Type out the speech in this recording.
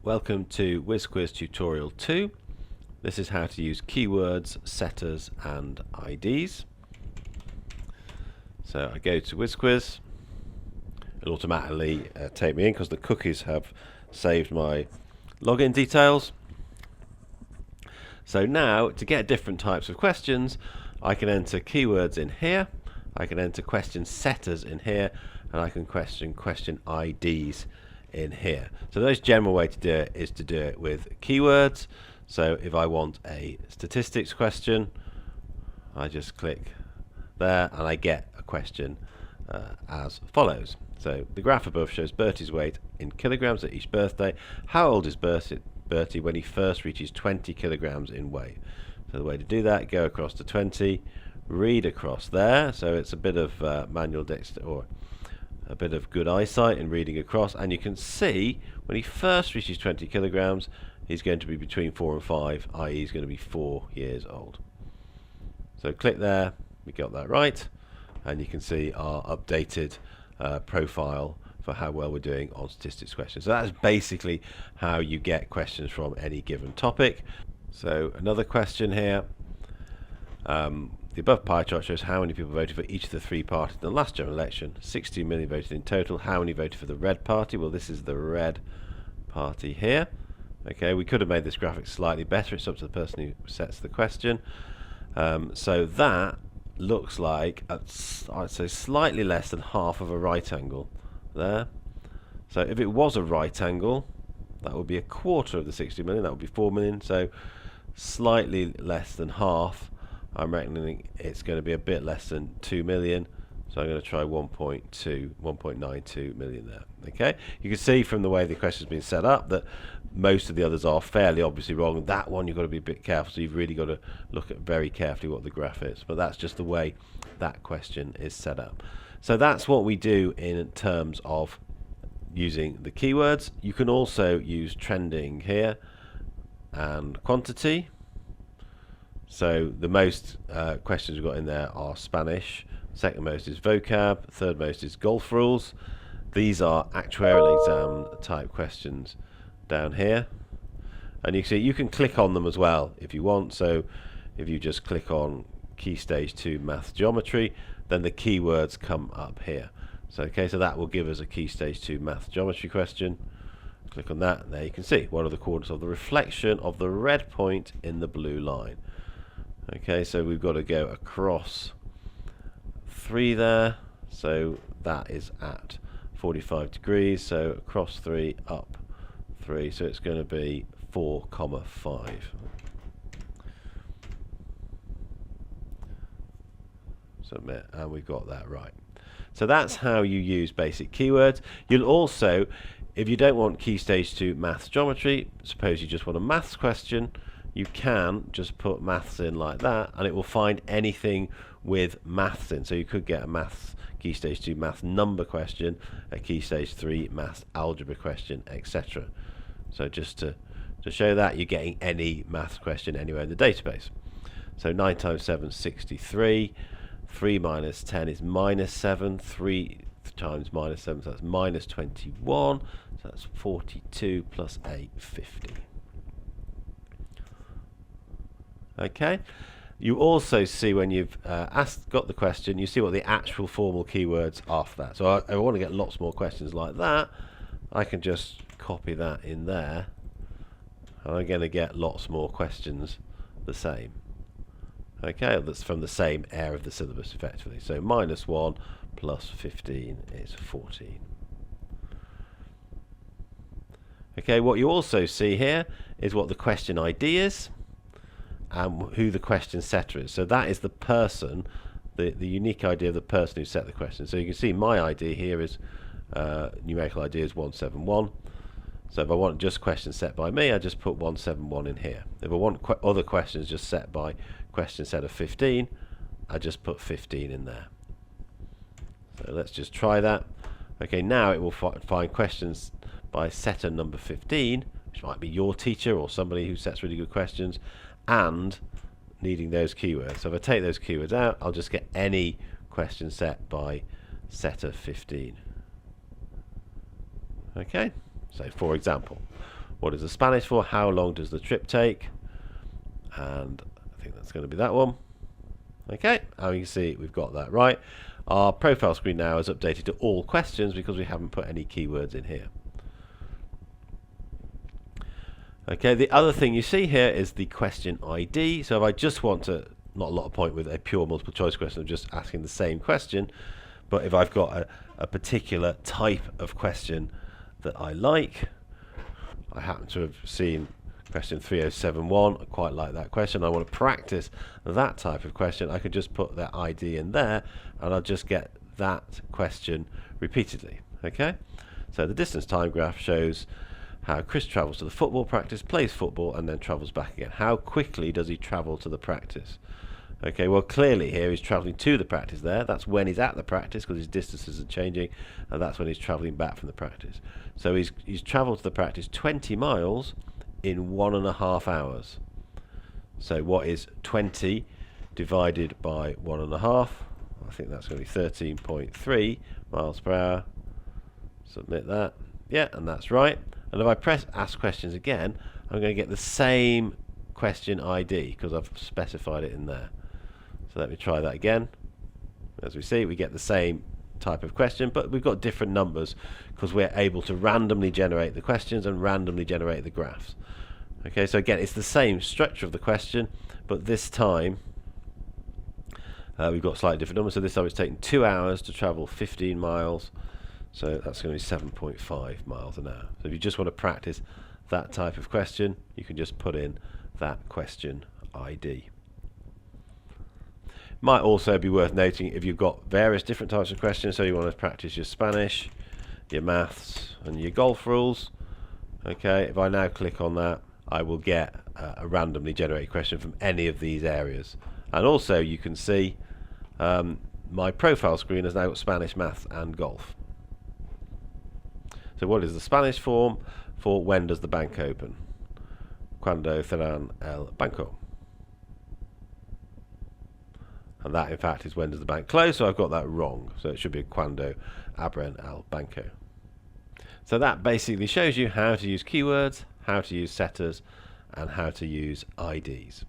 Welcome to WIZZKWIZ tutorial 2. This is how to use keywords, setters and IDs. So I go to WIZZKWIZ. It'll automatically take me in because the cookies have saved my login details. So now to get different types of questions, I can enter keywords in here, I can enter question setters in here, and I can question IDs in here. So the most general way to do it is to do it with keywords. So if I want a statistics question, I just click there and I get a question as follows. So the graph above shows Bertie's weight in kilograms at each birthday. How old is Bertie when he first reaches 20 kilograms in weight? So the way to do that, go across to 20, read across there. So it's a bit of manual dexterity or a bit of good eyesight in reading across, and you can see when he first reaches 20 kilograms he's going to be between 4 and 5, i.e. he's going to be 4 years old. So click there, we got that right, and you can see our updated profile for how well we're doing on statistics questions. So that's basically how you get questions from any given topic. So another question here. The above pie chart shows how many people voted for each of the three parties in the last general election. 16 million voted in total. How many voted for the red party? Well, this is the red party here. Okay, we could have made this graphic slightly better. It's up to the person who sets the question. So that looks like, I'd say, slightly less than half of a right angle there. So if it was a right angle, that would be a quarter of the 60 million. That would be 4 million. So slightly less than half. I'm reckoning it's going to be a bit less than 2 million, so I'm going to try 1.92 million there. Okay, you can see from the way the question's been set up that most of the others are fairly obviously wrong. That one you've got to be a bit careful, so you've really got to look at very carefully what the graph is, but that's just the way that question is set up. So that's what we do in terms of using the keywords. You can also use trending here and quantity. So the most questions we've got in there are Spanish, second most is vocab, third most is golf rules. These are actuarial exam type questions down here, and you can see you can click on them as well if you want. So if you just click on Key Stage 2 Math Geometry, then the keywords come up here. So okay, so that will give us a Key Stage 2 Math Geometry question. Click on that, and there you can see what are the coordinates of the reflection of the red point in the blue line. Okay, so we've got to go across 3 there, so that is at 45 degrees, so across 3, up 3, so it's going to be 4,5. Submit, and we've got that right. So that's how you use basic keywords. You'll also, if you don't want Key Stage 2 Maths Geometry, suppose you just want a maths question, you can just put maths in like that and it will find anything with maths in. So you could get a maths Key Stage 2 maths number question, a Key Stage 3 maths algebra question, etc. So just to show that you're getting any maths question anywhere in the database. So 9 times 7 is 63, 3 minus 10 is minus 7, 3 times minus 7, so that's minus 21, so that's 42 plus 8, 50. Okay, you also see when you've got the question, you see what the actual formal keywords are for that. So I want to get lots more questions like that. I can just copy that in there, and I'm going to get lots more questions the same. Okay, that's from the same area of the syllabus effectively. So minus 1 plus 15 is 14. Okay, what you also see here is what the question ID is and who the question setter is. So that is the person, the unique ID of the person who set the question. So you can see my ID here is numerical ID is 171. So if I want just questions set by me, I just put 171 in here. If I want other questions just set by question set of 15, I just put 15 in there. So let's just try that. Okay, now it will find questions by setter number 15, which might be your teacher or somebody who sets really good questions, and needing those keywords. So if I take those keywords out, I'll just get any question set by setter 15. Okay, so for example, What is the Spanish for? How long does the trip take? And I think that's going to be that one. Okay, and you can see we've got that right. Our profile screen now is updated to all questions because we haven't put any keywords in here. Okay, the other thing you see here is the question ID. So if I just want to, not a lot of point with a pure multiple choice question of just asking the same question, but if I've got a particular type of question that I like, I happen to have seen question 3071, I quite like that question, I want to practice that type of question, I could just put that ID in there and I'll just get that question repeatedly. Okay, so the distance time graph shows how Chris travels to the football practice, plays football, and then travels back again. How quickly does he travel to the practice? Okay, well clearly here he's travelling to the practice there. That's when he's at the practice because his distances are changing, and that's when he's travelling back from the practice. So he's travelled to the practice 20 miles in 1.5 hours. So what is 20 divided by 1.5? I think that's going to be 13.3 miles per hour. Submit that. Yeah, and that's right. And if I press ask questions again, I'm going to get the same question ID because I've specified it in there. So let me try that again. As we see, we get the same type of question, but we've got different numbers because we're able to randomly generate the questions and randomly generate the graphs. Okay, so again, it's the same structure of the question, but this time we've got slightly different numbers. So this time it's taken 2 hours to travel 15 miles. So that's going to be 7.5 miles an hour. So if you just want to practice that type of question, you can just put in that question ID. Might also be worth noting if you've got various different types of questions, so you want to practice your Spanish, your maths and your golf rules. Okay, if I now click on that, I will get a randomly generated question from any of these areas. And also you can see my profile screen has now got Spanish, maths and golf. So what is the Spanish form for when does the bank open? Cuando cerran el banco. And that in fact is when does the bank close, so I've got that wrong. So it should be cuando abren el banco. So that basically shows you how to use keywords, how to use setters, and how to use IDs.